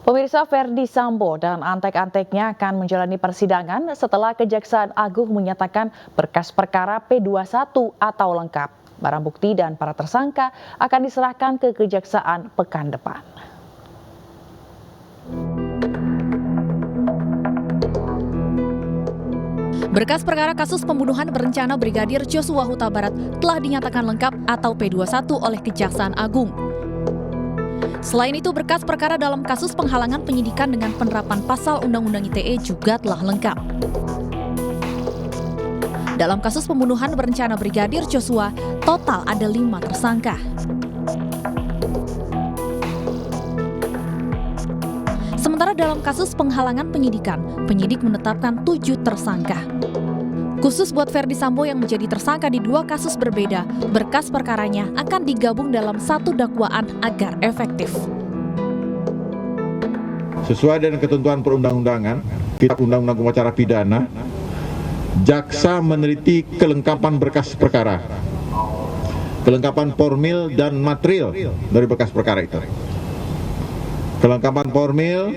Pemirsa, Verdi Sambo dan antek-anteknya akan menjalani persidangan setelah Kejaksaan Agung menyatakan berkas perkara P21 atau lengkap. Barang bukti dan para tersangka akan diserahkan ke Kejaksaan pekan depan. Berkas perkara kasus pembunuhan berencana Brigadir Joshua Huta Barat telah dinyatakan lengkap atau P21 oleh Kejaksaan Agung. Selain itu, berkas perkara dalam kasus penghalangan penyidikan dengan penerapan pasal Undang-Undang ITE juga telah lengkap. Dalam kasus pembunuhan berencana Brigadir Joshua, total ada 5 tersangka. Sementara dalam kasus penghalangan penyidikan, penyidik menetapkan 7 tersangka. Khusus buat Verdi Sambo yang menjadi tersangka di 2 kasus berbeda, berkas perkaranya akan digabung dalam satu dakwaan agar efektif. Sesuai dengan ketentuan perundang-undangan, Kitab Undang-Undang Hukum Acara Pidana, jaksa meneliti kelengkapan berkas perkara, kelengkapan formil dan material dari berkas perkara itu. Kelengkapan formil,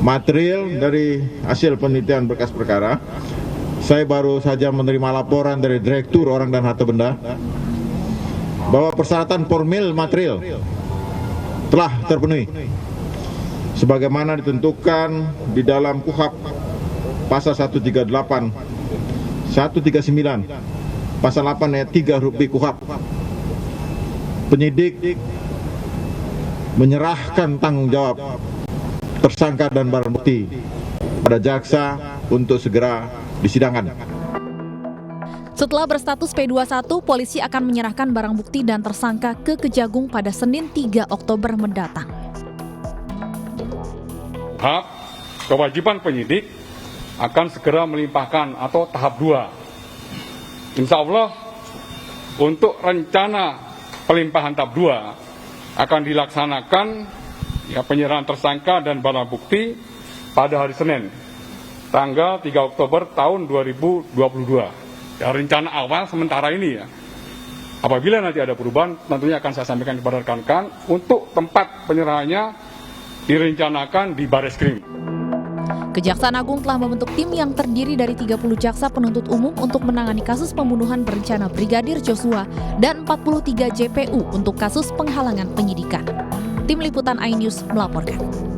material dari hasil penelitian berkas perkara. Saya baru saja menerima laporan dari Direktur Orang dan Harta Benda bahwa persyaratan formil material telah terpenuhi sebagaimana ditentukan di dalam KUHP pasal 138, 139, pasal 8 ayat 3 huruf B KUHP. Penyidik menyerahkan tanggung jawab tersangka dan barang bukti pada jaksa untuk segera disidangkan. Setelah berstatus P21, polisi akan menyerahkan barang bukti dan tersangka ke Kejagung pada Senin 3 Oktober mendatang. Hak kewajiban penyidik akan segera melimpahkan atau tahap 2. Insya Allah untuk rencana pelimpahan tahap 2 akan dilaksanakan penyerahan tersangka dan barang bukti pada hari Senin tanggal 3 Oktober tahun 2022. Ya, rencana awal sementara ini ya. Apabila nanti ada perubahan, tentunya akan saya sampaikan kepada rekan-rekan untuk tempat penyerahannya direncanakan di Bareskrim. Kejaksaan Agung telah membentuk tim yang terdiri dari 30 jaksa penuntut umum untuk menangani kasus pembunuhan berencana Brigadir Joshua dan 43 JPU untuk kasus penghalangan penyidikan. Tim Liputan iNews melaporkan.